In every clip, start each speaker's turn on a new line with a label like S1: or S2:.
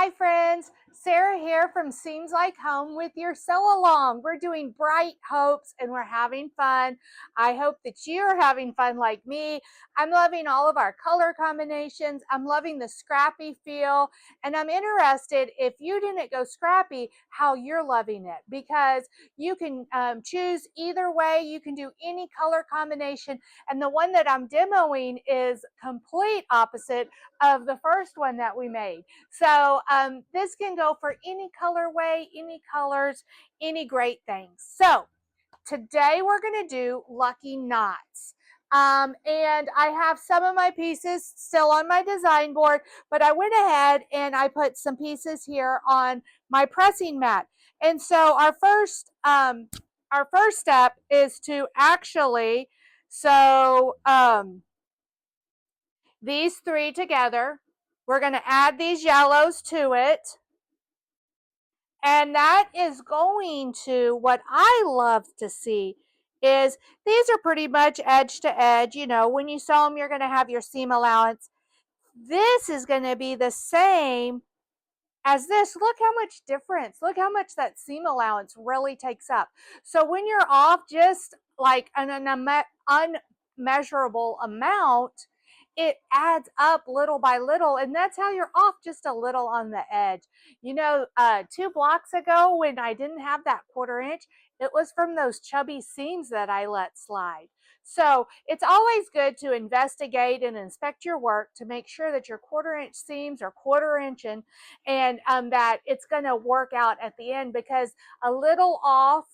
S1: Hi friends, Sarah here from Seems Like Home with your sew along. We're doing bright hopes and we're having fun. I hope that you're having fun like me. I'm loving all of our color combinations. I'm loving the scrappy feel, and I'm interested, if you didn't go scrappy, how you're loving it, because you can choose either way. You can do any color combination, and the one that I'm demoing is complete opposite of the first one that we made. So this can go for any colorway, any colors, any great things. So today we're going to do lucky knots. And I have some of my pieces still on my design board, but I went ahead and I put some pieces here on my pressing mat. And so our first step is to actually sew these three together. We're going to add these yellows to it. And that is going to, what I love to see is these are pretty much edge to edge. You know, when you sew them, you're going to have your seam allowance. This is going to be the same as this. Look how much difference. Look how much that seam allowance really takes up. So when you're off just like an unmeasurable amount, it adds up little by little, and that's how you're off just a little on the edge. You know, 2 blocks ago when I didn't have that 1/4 inch, it was from those chubby seams that I let slide. So it's always good to investigate and inspect your work to make sure that your 1/4 inch seams are 1/4 inch and that it's going to work out at the end, because a little off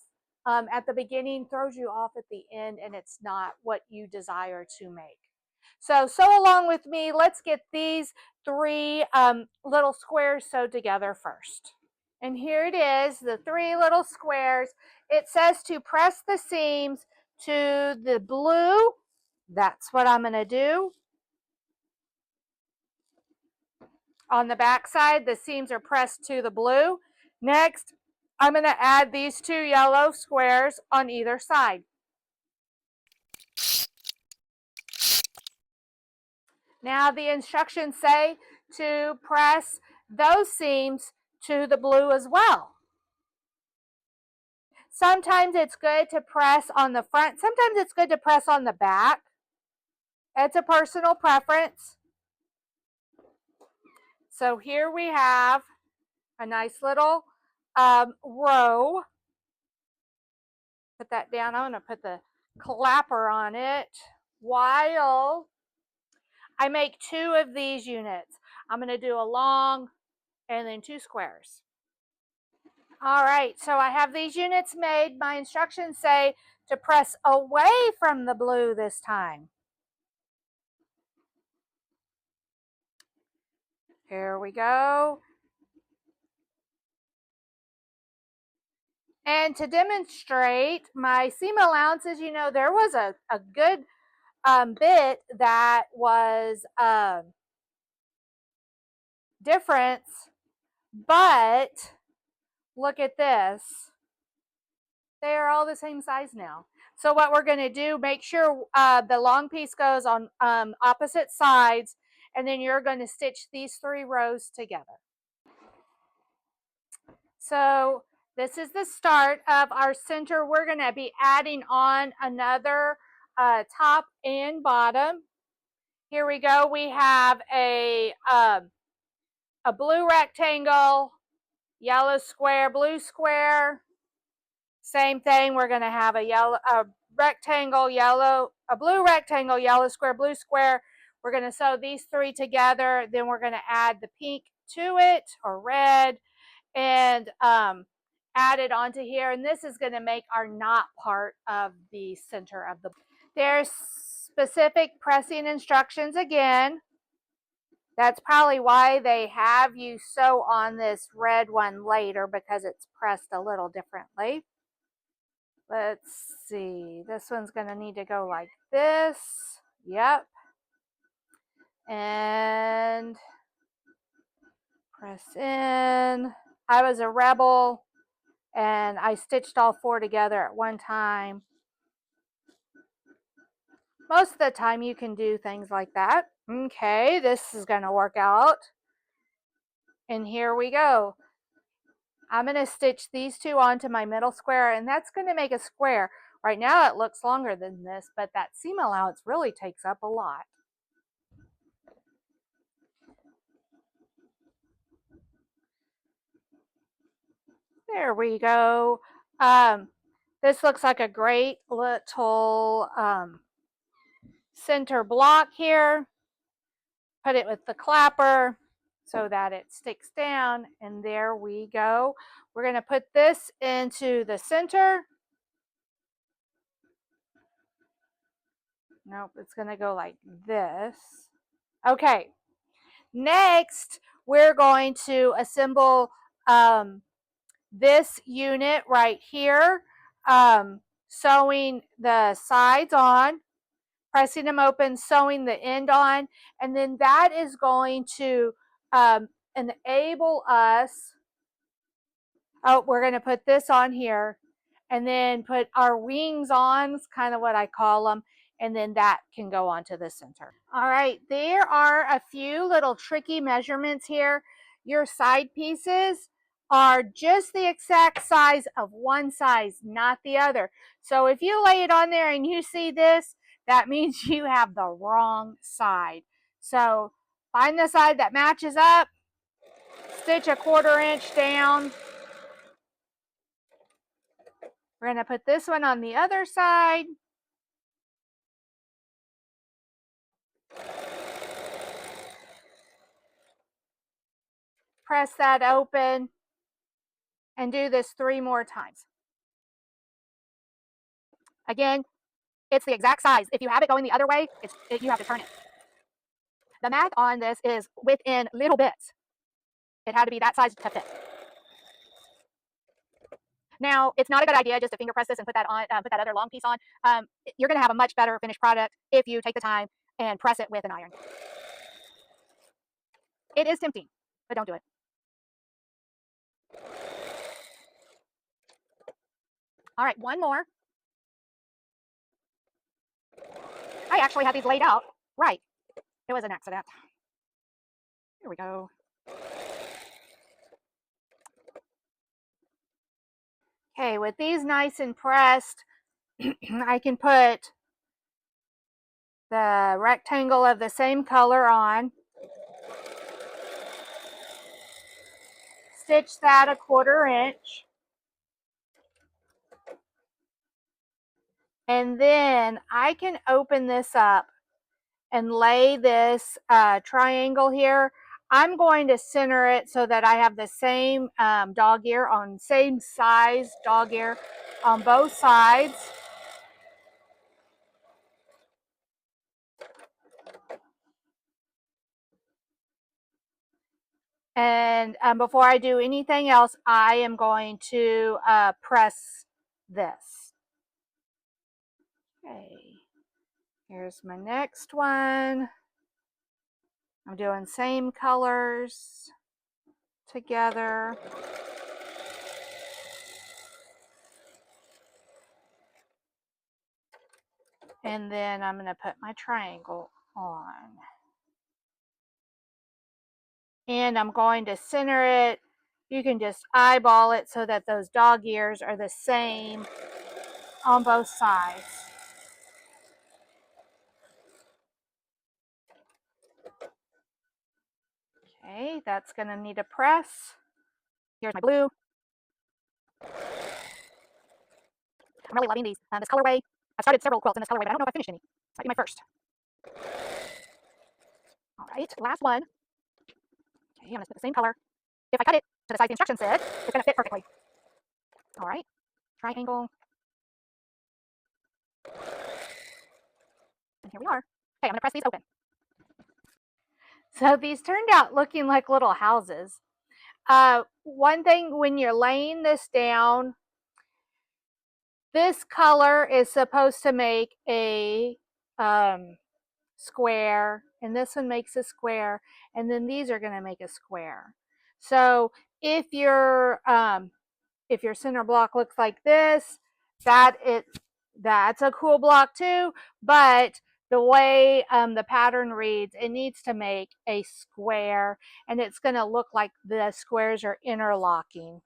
S1: at the beginning throws you off at the end, and it's not what you desire to make. So sew along with me. Let's get these 3 little squares sewed together first. And here it is, the 3 little squares. It says to press the seams to the blue. That's what I'm going to do. On the back side, the seams are pressed to the blue. Next, I'm going to add these 2 yellow squares on either side. Now the instructions say to press those seams to the blue as well. Sometimes it's good to press on the front. Sometimes it's good to press on the back. It's a personal preference. So here we have a nice little row. Put that down. I'm going to put the clapper on it while I make 2 of these units. I'm going to do a long and then 2 squares. All right, so I have these units made. My instructions say to press away from the blue this time. Here we go. And to demonstrate my seam allowances, you know, there was a good bit that was difference, but look at this. They are all the same size now. So what we're going to do, make sure the long piece goes on opposite sides, and then you're going to stitch these 3 rows together. So this is the start of our center. We're going to be adding on another top and bottom. Here we go. We have a blue rectangle, yellow square, blue square. Same thing. We're going to have a rectangle, yellow, a blue rectangle, yellow square, blue square. We're going to sew these 3 together. Then we're going to add the pink to it, or red, and add it onto here. And this is going to make our knot part of the center of the. There's specific pressing instructions again. That's probably why they have you sew on this red one later, because it's pressed a little differently. Let's see. This one's going to need to go like this. Yep. And press in. I was a rebel, and I stitched all 4 together at one time. Most of the time you can do things like that. Okay, this is going to work out. And here we go. I'm going to stitch these two onto my middle square, and that's going to make a square. Right now it looks longer than this, but that seam allowance really takes up a lot. There we go. This looks like a great little center block here. Put it with the clapper so that it sticks down, and there we go. We're going to put this into the center. Nope, it's going to go like this. Okay, next we're going to assemble this unit right here, sewing the sides on, pressing them open, sewing the end on, and then that is going to enable us. Oh, we're going to put this on here and then put our wings on, it's kind of what I call them, and then that can go onto the center. All right, there are a few little tricky measurements here. Your side pieces are just the exact size of one size, not the other. So if you lay it on there and you see this, that means you have the wrong side. So find the side that matches up, stitch a 1/4 inch down. We're going to put this one on the other side. Press that open and do this 3 more times. Again, it's the exact size. If you have it going the other way, you have to turn it. The math on this is within little bits. It had to be that size to fit. Now, it's not a good idea just to finger press this and put that on, put that other long piece on. You're going to have a much better finished product if you take the time and press it with an iron. It is tempting, but don't do it. All right, one more. I actually had these laid out right. It was an accident. Here we go. Okay, with these nice and pressed, I can put the rectangle of the same color on. Stitch that a 1/4 inch. And then I can open this up and lay this triangle here. I'm going to center it so that I have the same dog ear on same size dog ear on both sides. And before I do anything else, I am going to press this. Okay, here's my next one. I'm doing same colors together. And then I'm going to put my triangle on. And I'm going to center it. You can just eyeball it so that those dog ears are the same on both sides. Okay, that's going to need a press. Here's my blue. I'm really loving these. This colorway. I've started several quilts in this colorway, but I don't know if I finished any. This might be my first. All right, last one. Okay, I'm going to put the same color. If I cut it to the size the instructions said, it's going to fit perfectly. All right, triangle. And here we are. Okay, I'm going to press these open. So these turned out looking like little houses. One thing, when you're laying this down, this color is supposed to make a square, and this one makes a square, and then these are going to make a square. So if your center block looks like this, that's a cool block too, but the way the pattern reads, it needs to make a square, and it's going to look like the squares are interlocking.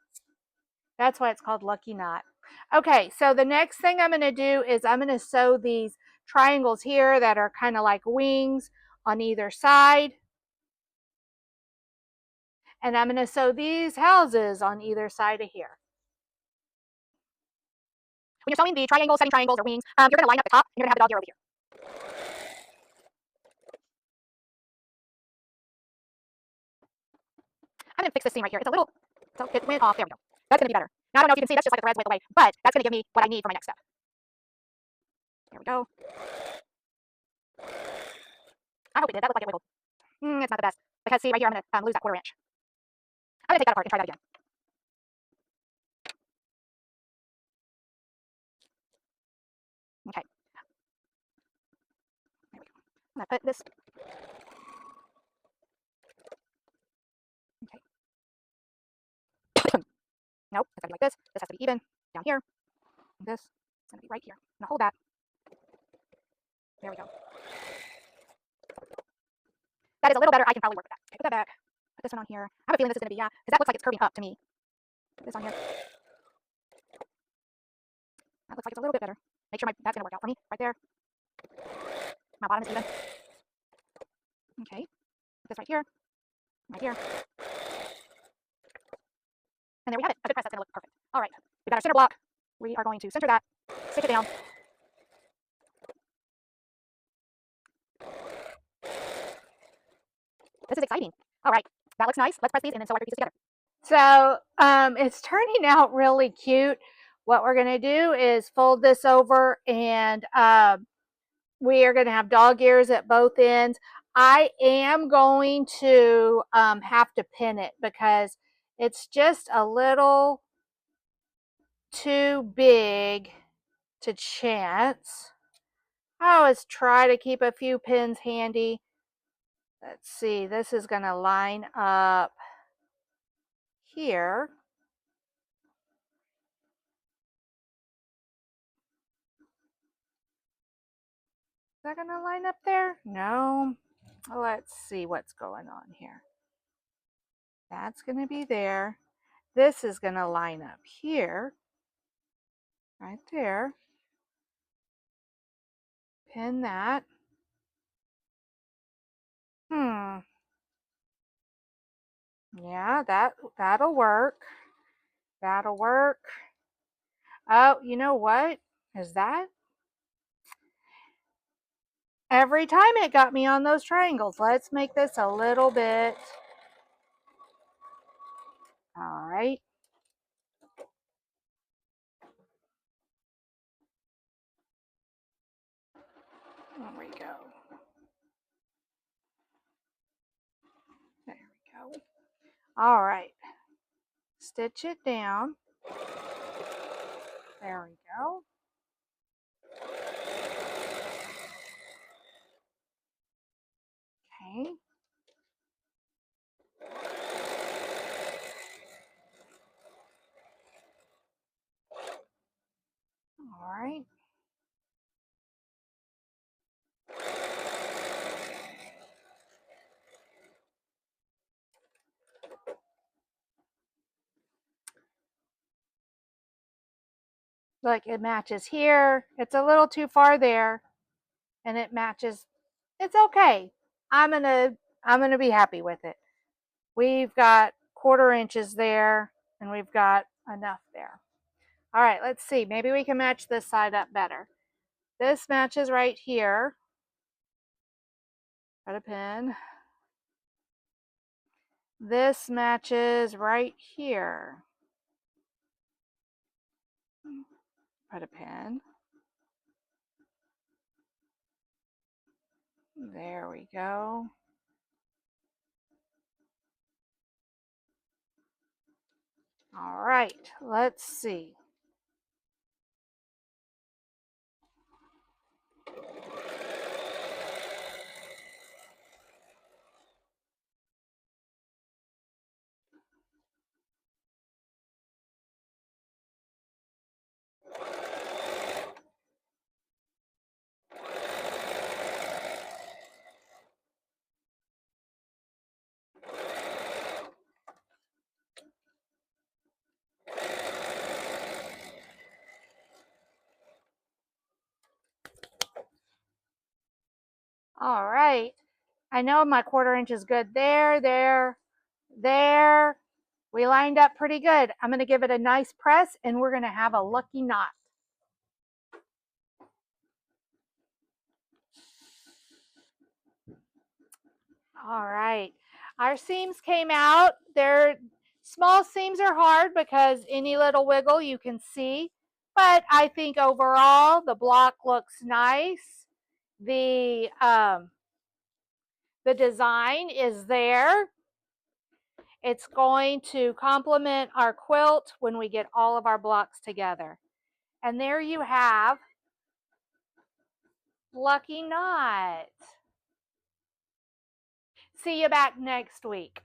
S1: That's why it's called Lucky Knot. Okay, so the next thing I'm going to do is I'm going to sew these triangles here that are kind of like wings on either side. And I'm going to sew these houses on either side of here. When you're sewing the triangles, setting triangles or wings, you're going to line up the top and you're going to have the dog ear over here. I'm going to fix this seam right here. It's a little, so it went off. There we go. That's going to be better. Now, I don't know if you can see, that's just like the threads went away, but that's going to give me what I need for my next step. There we go. I hope it did. That looked like it wiggled. It's not the best. Because see, right here, I'm going to lose that 1/4 inch. I'm going to take that apart and try that again. Okay. There we go. I'm going to put this. Okay. Nope, it's going to be like this. This has to be even. Down here. And this is going to be right here. I'm going to hold that. There we go. That is a little better. I can probably work with that. Okay, put that back. Put this one on here. I have a feeling this is going to be, yeah, because that looks like it's curving up to me. Put this on here. That looks like it's a little bit better. Make sure that's going to work out for me. Right there. My bottom is even. Okay. Put this right here. Right here. And there we have it. A good press, that's going to look perfect. All right. We got our center block. We are going to center that. Stick it down. This is exciting. All right. That looks nice. Let's press these and then sew our 3 pieces together. So it's turning out really cute. What we're going to do is fold this over, and we are going to have dog ears at both ends. I am going to have to pin it because it's just a little too big to chance. I always try to keep a few pins handy. Let's see, this is going to line up here. Is that going to line up there? No. Let's see what's going on here. That's going to be there. This is going to line up here. Right there. Pin that. Yeah, that'll work. That'll work. Oh, you know what? Is that? Every time it got me on those triangles. Let's make this a little bit. All right. There we go. There we go. All right. Stitch it down. There we go. Okay. All right. Look, it matches here. It's a little too far there, and it matches. It's okay. I'm gonna be happy with it. We've got 1/4 inches there, and we've got enough there. All right, let's see. Maybe we can match this side up better. This matches right here. Put a pin. This matches right here. Put a pin. There we go. All right, let's see. right. I know my 1/4 inch is good. There, there, there. We lined up pretty good. I'm going to give it a nice press and we're going to have a lucky knot. All right. Our seams came out. They're small seams are hard because any little wiggle you can see. But I think overall the block looks nice. The design is there. It's going to complement our quilt when we get all of our blocks together. And there you have Lucky Knot. See you back next week.